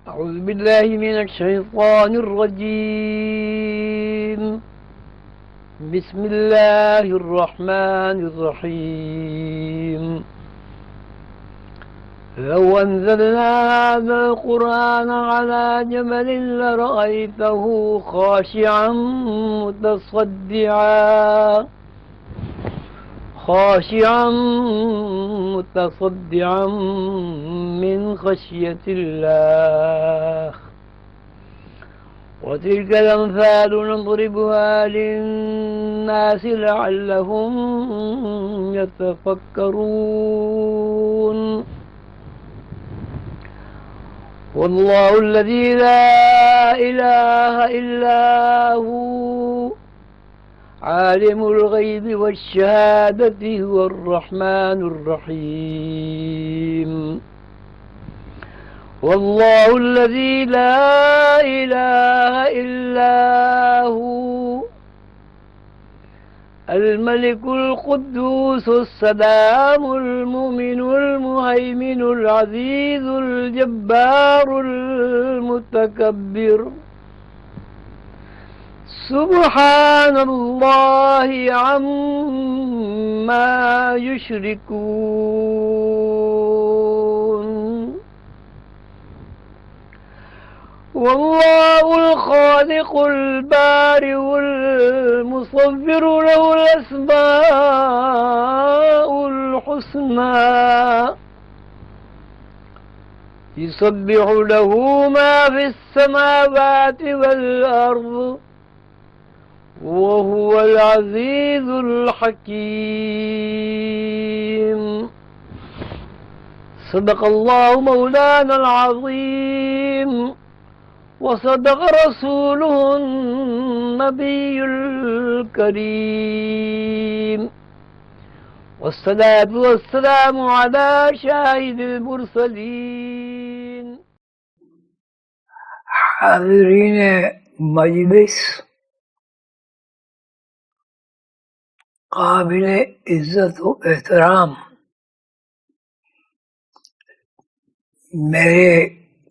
أعوذ بالله من الشيطان الرجيم. بسم الله الرحمن الرحيم. لو أنزلنا هذا القرآن على جبل لرأيته خاشعا متصدعا من خشية الله. وتلك الأمثال نضربها للناس لعلهم يتفكرون. والله الذي لا إله إلا هو عالم الغيب والشهادة هو الرحمن الرحيم. والله الذي لا إله إلا هو الملك القدوس السلام المؤمن المهيمن العزيز الجبار المتكبر. سبحان الله عما يشركون. والله الخالق البارئ المصور له الأسماء الحسنى يسبح له ما في السماوات والأرض وهو العزيز الحكيم. صدق الله مولانا العظيم وصدق رسوله النبي الكريم. والصلاة والسلام على شاهد المرسلين. حاضرین مجلس، قابل عزت و احترام میرے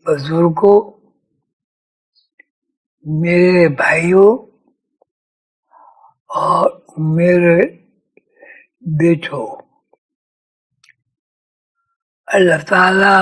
بزرگوں، میرے بھائیوں اور میرے بیٹوں، اللہ تعالی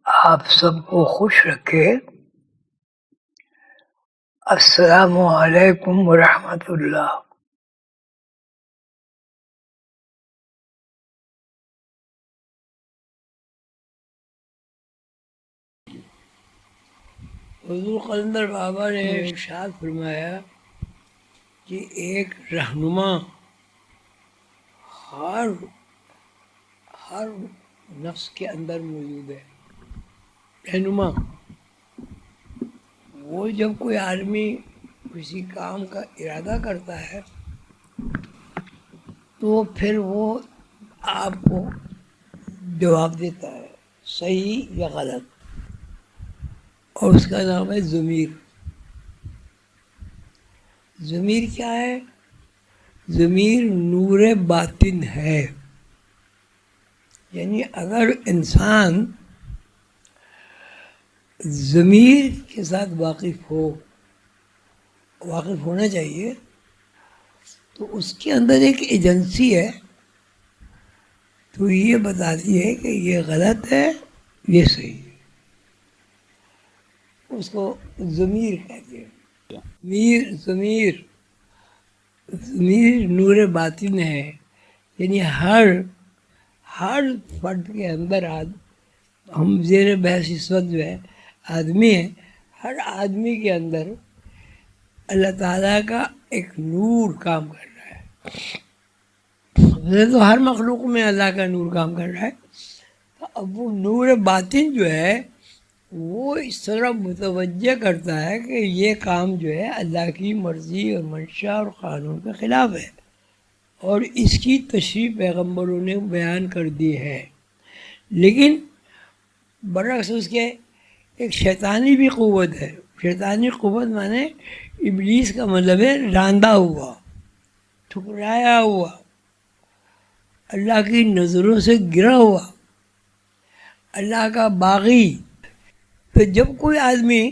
آپ سب کو خوش رکھے۔ السلام علیکم ورحمۃ اللہ۔ حضور قلندر بابا نے ارشاد فرمایا کہ ایک رہنما ہر نفس کے اندر موجود ہے۔ رہنما وہ جب کوئی آدمی کسی کام کا ارادہ کرتا ہے تو پھر وہ آپ کو جواب دیتا ہے صحیح یا غلط، اور اس کا نام ہے ضمیر۔ ضمیر کیا ہے؟ ضمیر نور باطن ہے۔ یعنی اگر انسان ضمیر کے ساتھ واقف ہونا چاہیے، تو اس کے اندر ایک ایجنسی ہے تو یہ بتاتی ہے کہ یہ غلط ہے، یہ صحیح ہے۔ اس کو ضمیر کہتے ہیں۔ ضمیر نور باطن ہے، یعنی ہر فرد کے اندر ہم زیر بحث اس وقت جو ہے آدمی ہے، ہر آدمی کے اندر اللہ تعالیٰ کا ایک نور کام کر رہا ہے۔ تو ہر مخلوق میں اللہ کا نور کام کر رہا ہے، تو اب وہ نور باطن جو ہے وہ اس طرح متوجہ کرتا ہے کہ یہ کام جو ہے اللہ کی مرضی اور منشا اور قانون کے خلاف ہے، اور اس کی تشریح پیغمبروں نے بیان کر دی ہے۔ لیکن برعکس اس کے ایک شیطانی بھی قوت ہے۔ شیطانی قوت مانے ابلیس کا مطلب ہے راندہ ہوا، ٹھکرایا ہوا، اللہ کی نظروں سے گرا ہوا، اللہ کا باغی، تو جب کوئی آدمی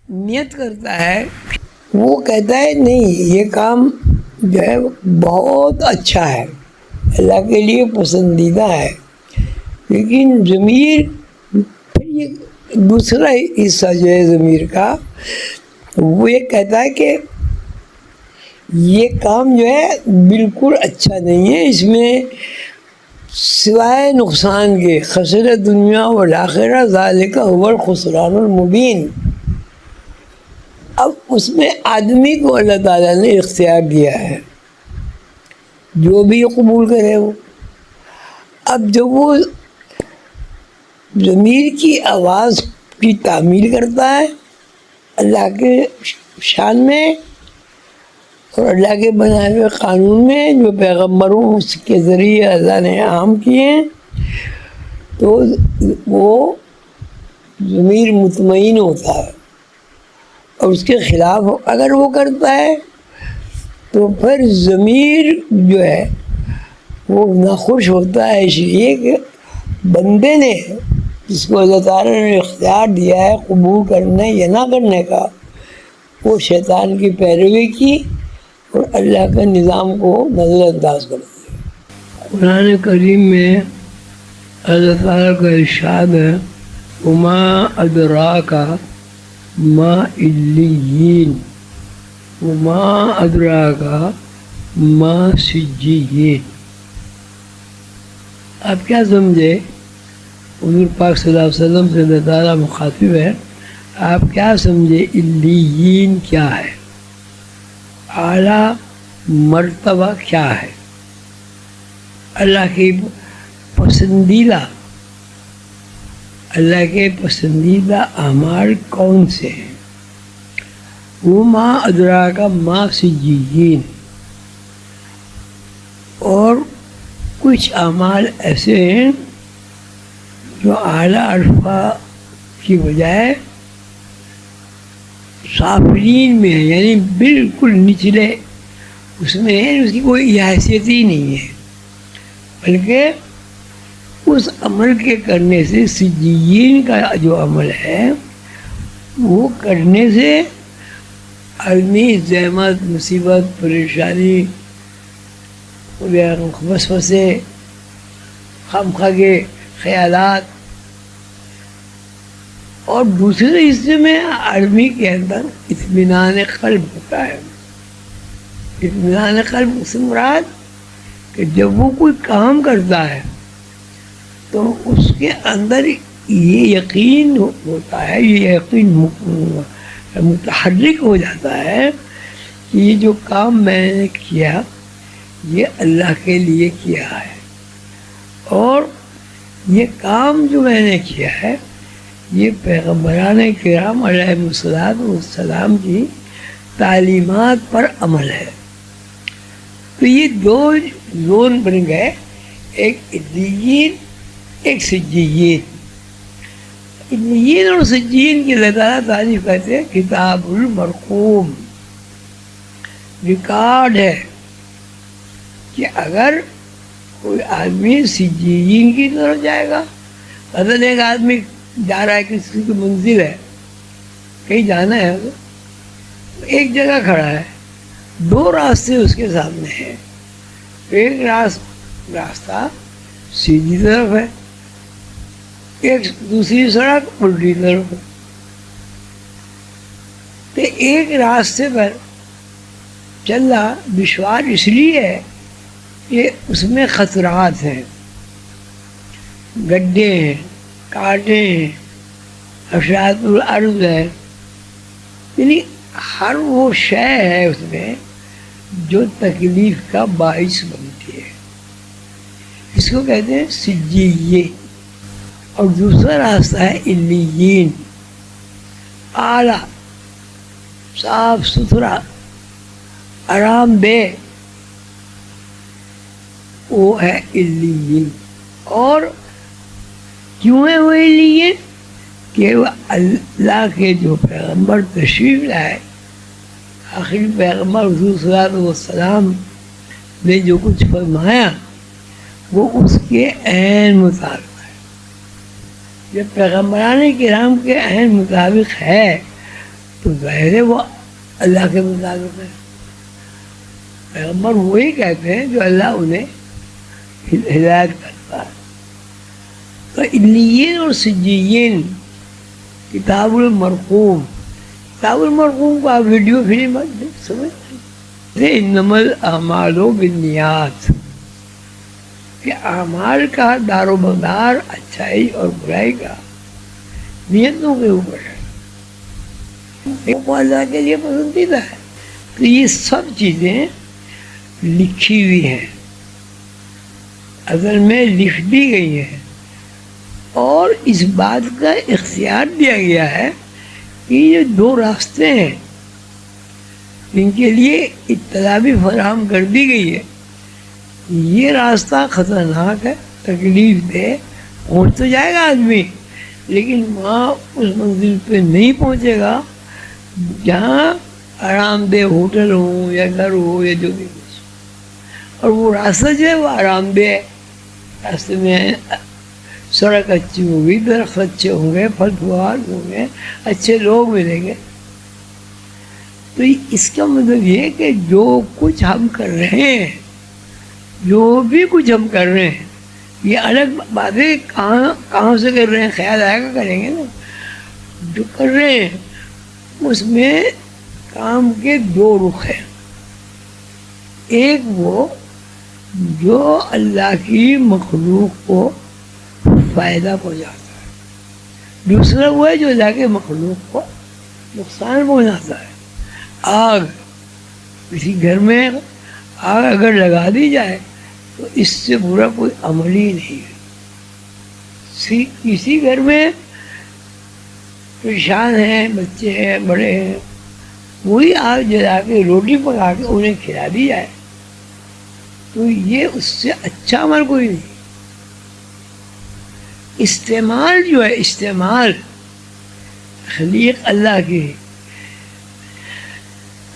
نیت کرتا ہے وہ کہتا ہے نہیں یہ کام جو ہے بہت اچھا ہے، اللہ کے لیے پسندیدہ ہے، لیکن ضمیر پھر یہ دوسرا حصہ جو ہے ضمیر کا وہ یہ کہتا ہے کہ یہ کام جو ہے بالکل اچھا نہیں ہے، اس میں سوائے نقصان کے خسر دنیا والآخرہ ذالک هو الخسران المبین۔ اب اس میں آدمی کو اللہ تعالیٰ نے اختیار دیا ہے، جو بھی قبول کرے وہ۔ اب جب وہ ضمیر کی آواز کی تعمیل کرتا ہے اللہ کے شان میں اور اللہ کے بنائے ہوئے قانون میں جو پیغمبروں اس کے ذریعے اللہ نے عام کیے ہیں، تو وہ ضمیر مطمئن ہوتا ہے، اور اس کے خلاف اگر وہ کرتا ہے تو پھر ضمیر جو ہے وہ ناخوش ہوتا ہے، اس لیے کہ بندے نے جس کو اللہ تعالیٰ نے اختیار دیا ہے قبول کرنے یا نہ کرنے کا، وہ شیطان کی پیروی کی اور اللہ کے نظام کو نظر انداز کر دیا۔ قرآن کریم میں اللہ تعالیٰ کا ارشاد ہے وما ادراک ما علیین وما ادراک ما سجیین۔ آپ کیا سمجھے؟ حضور پاک صلی اللہ علیہ وسلم سے اللہ تعالیٰ مخاطب ہے، آپ کیا سمجھے علیین کیا ہے، اعلیٰ مرتبہ کیا ہے، اللہ کی پسندیدہ، اللہ کے پسندیدہ اعمال کون سے ہیں؟ وما ادراک ما سجیین، اور کچھ اعمال ایسے ہیں جو اعلیٰ الفاظ کی بجائے سافلین میں ہے، یعنی بالکل نچلے اس میں ہے، اس کی کوئی حیثیت ہی نہیں ہے، بلکہ اس عمل کے کرنے سے سجیین کا جو عمل ہے وہ کرنے سے آدمی زحمت، مصیبت، پریشانی، وسوسے، خامخواہ کے خیالات، اور دوسرے حصے میں آدمی کے اندر اطمینان قلب ہوتا ہے۔ اطمینان قلب سے مراد کہ جب وہ کوئی کام کرتا ہے تو اس کے اندر یہ یقین ہوتا ہے، یہ یقین متحرک ہو جاتا ہے کہ یہ جو کام میں نے کیا یہ اللہ کے لیے کیا ہے، اور یہ کام جو میں نے کیا ہے یہ پیغمبران کرام علیہ السلام کی تعلیمات پر عمل ہے۔ تو یہ دو زون بن گئے، ایک علیین، ایک سجیین۔ علیین اور سجیین کی اللہ تعالیٰ تعریف کرتے ہیں کتاب المرقوم، ریکارڈ ہے کہ اگر کوئی آدمی سجیین کی طرف جائے گا، مثلا ایک آدمی جا رہا ہے، کسی کی منزل ہے، کہیں جانا ہے، تو ایک جگہ کھڑا ہے، دو راستے اس کے سامنے ہیں، ایک راستہ سیدھی طرف ہے، ایک دوسری سڑک الٹی طرف ہے، تو ایک راستے پر چلنا دشوار اس لیے ہے کہ اس میں خطرات ہیں، گڈھے ہیں، کانٹے ہیں، حشرات الارض ہے، یعنی ہر وہ شے ہے اس میں جو تکلیف کا باعث بنتی ہے، اس کو کہتے ہیں سجیے۔ اور دوسرا راستہ ہے علیین، اعلیٰ، صاف ستھرا، آرام دہ، وہ ہے علیین۔ اور کیوں ہے وہ علیین؟ کہ وہ اللہ کے جو پیغمبر تشریف لائے، آخری پیغمبر حضور صلی اللہ علیہ وسلم نے جو کچھ فرمایا وہ اس کے عین مطابق ہے، جب پیغمبران کرام کے عین مطابق ہے تو ظاہر ہے وہ اللہ کے مطابق ہے. پیغمبر وہی کہتے ہیں جو اللہ انہیں ہدایت کرتا ہے. تو علیین اور سجیین کتاب المرقوم، کتاب المرقوم کو آپ ویڈیو فلم سمجھتے ہیں. انما الاعمال بالنیات کہ اعمال کا دار و مدار اچھائی اور برائی کا نیتوں کے اوپر ہے. وہ اللہ کے لیے پسندیدہ ہے. تو یہ سب چیزیں لکھی ہوئی ہیں، اصل میں لکھ دی گئی ہیں، اور اس بات کا اختیار دیا گیا ہے کہ یہ دو راستے ہیں جن کے لیے اطلاع بھی فراہم کر دی گئی ہے. یہ راستہ خطرناک ہے، تکلیف دہ، پہنچ تو جائے گا آدمی لیکن وہاں اس منزل پہ نہیں پہنچے گا جہاں آرام دہ ہوٹل ہو یا گھر ہو یا جو بھی کچھ. اور وہ راستہ جو ہے وہ آرام دہ ہے. راستے میں سڑک اچھی ہوگی، درخت اچھے ہوں گے، پھل پھوار ہوں گے، اچھے لوگ ملیں گے. تو اس کا مطلب یہ کہ جو کچھ ہم کر رہے ہیں، جو بھی کچھ ہم کر رہے ہیں، یہ الگ بات ہے کہاں سے کر رہے ہیں، خیال آئے گا کریں گے نا. جو کر رہے ہیں اس میں کام کے دو رخ ہیں. ایک وہ جو اللہ کی مخلوق کو فائدہ پہنچاتا ہے، دوسرا وہ ہے جو اللہ کے مخلوق کو نقصان پہنچاتا ہے. آگ، کسی گھر میں آگ اگر لگا دی جائے تو اس سے برا کوئی عمل ہی نہیں ہے. کسی گھر میں پریشان ہیں، بچے ہیں، بڑے ہیں، وہی آگ جلا کے روٹی پکا کے انہیں کھلا دی جائے تو یہ اس سے اچھا عمل کوئی نہیں. استعمال جو ہے، استعمال خلیق اللہ کی،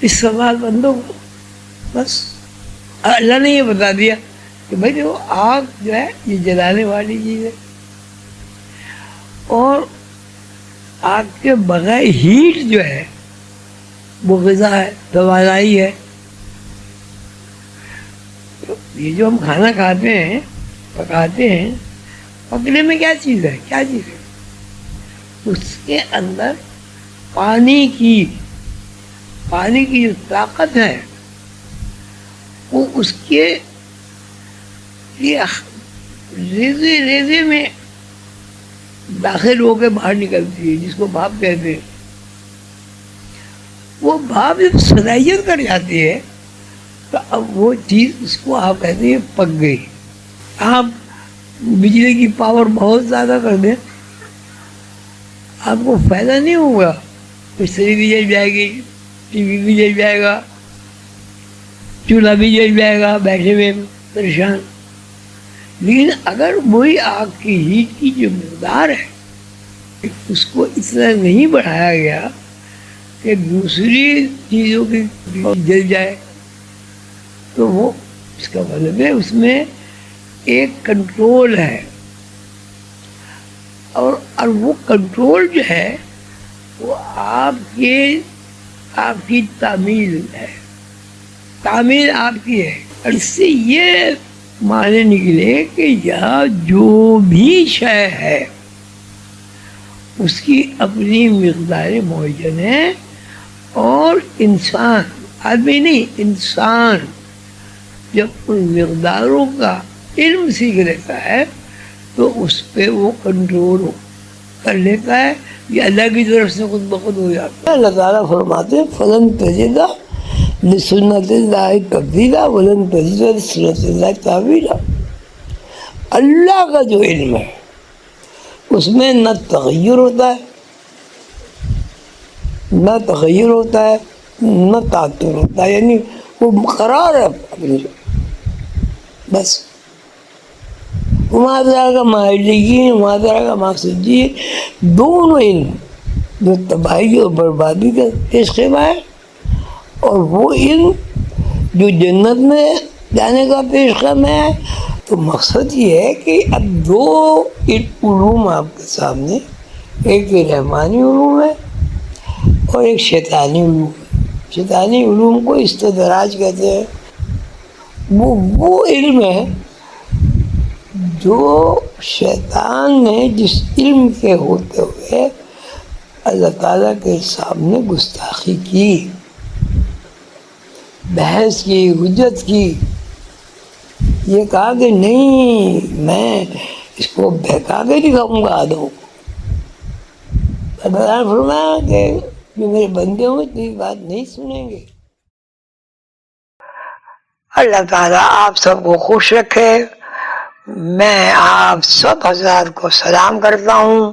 استعمال بندوں کو بس اللہ نے یہ بتا دیا کہ بھائی دیکھو آگ جو ہے یہ جلانے والی چیز ہے، اور آگ کے بغیر ہیٹ جو ہے وہ غذا ہے، توانائی ہے. یہ جو ہم کھانا کھاتے ہیں، پکاتے ہیں، پکنے میں کیا چیز ہے، کیا چیز ہے؟ اس کے اندر پانی کی جو طاقت ہے وہ اس کے ریزے میں داخل ہو کے باہر نکلتی ہے، جس کو بھاپ کہتے ہیں. وہ بھاپ جب صلاحیت کر جاتی ہے تو اب وہ چیز اس کو آپ کہتے ہیں پک گئی. آپ بجلی کی پاور بہت زیادہ کر دیں، آپ کو فائدہ نہیں ہوگا. بستری بھی جل جائے گی، ٹی وی بھی جل جائے گا، چولہا بھی جل جائے گا، بیٹھے ہوئے پریشان. لیکن اگر وہی آگ کی ہیٹ کی جو مقدار ہے اس کو اس طرح نہیں بڑھایا گیا کہ دوسری چیزوں کی جل جائے تو وہ اس کا مطلب ہے اس میں ایک کنٹرول ہے. اور وہ کنٹرول جو ہے وہ آپ کی تعمیل ہے، تعمیل آپ کی ہے. اور اس سے یہ معنی نکلے کہ یہاں جو بھی شے ہے اس کی اپنی مقدار معین ہے، اور انسان، آدمی نہیں، انسان جب ان مقداروں کا علم سیکھ لیتا ہے تو اس پہ وہ کنٹرول کر لیتا ہے. یہ اللہ کی طرف سے خود بخود ہو جاتا ہے. اللہ تعالیٰ فرماتے ہیں فلن تجدہ لسنت اللہ تبدیلا ولن تجد لسنت اللہ تعویلا. اللہ کا جو علم ہے اس میں نہ تغیر ہوتا ہے، نہ تغیر ہوتا ہے، نہ تعطل ہوتا ہے، یعنی وہ مقرر ہے اپنی جگہ بس. مادرا کا ماہرین، مادرا کا مقصدین، دونوں علم جو تباہی اور بربادی کا پیش خیمہ ہے، اور وہ علم جو جنت میں جانے کا پیش خیمہ ہے، تو مقصد یہ ہے کہ اب دو علوم آپ کے سامنے، ایک یہ رحمانی علوم ہے اور ایک شیطانی علوم ہے۔ شیطانی علوم کو استدراج کہتے ہیں۔ وہ علم ہے جو شیطان نے جس علم کے ہوتے ہوئے اللہ تعالیٰ کے سامنے گستاخی کی، بحث کی، حجت کی، یہ کہا کہ نہیں میں اس کو بہکا کے دکھاؤں گا آدھوں کو۔ اللہ نے فرمایا کہ جو میرے بندے ہوں اتنی بات نہیں سنیں گے۔ اللہ تعالیٰ آپ سب کو خوش رکھے۔ میں آپ سب حضرات کو سلام کرتا ہوں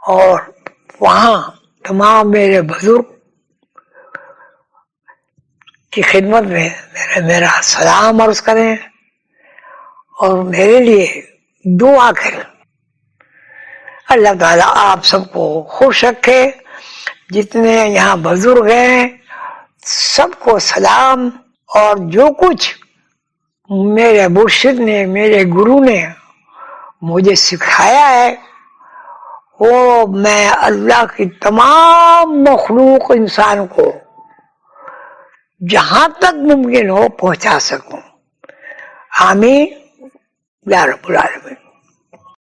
اور وہاں تمام میرے بزرگ کی خدمت میں میرا سلام عرض کریں اور میرے لیے دعا کریں۔ اللہ تعالیٰ آپ سب کو خوش رکھے۔ جتنے یہاں بزرگ ہیں سب کو سلام، اور جو کچھ میرے مرشد نے، میرے گرو نے مجھے سکھایا ہے وہ میں اللہ کی تمام مخلوق انسان کو جہاں تک ممکن ہو پہنچا سکوں۔ آمین یا رب العالمین۔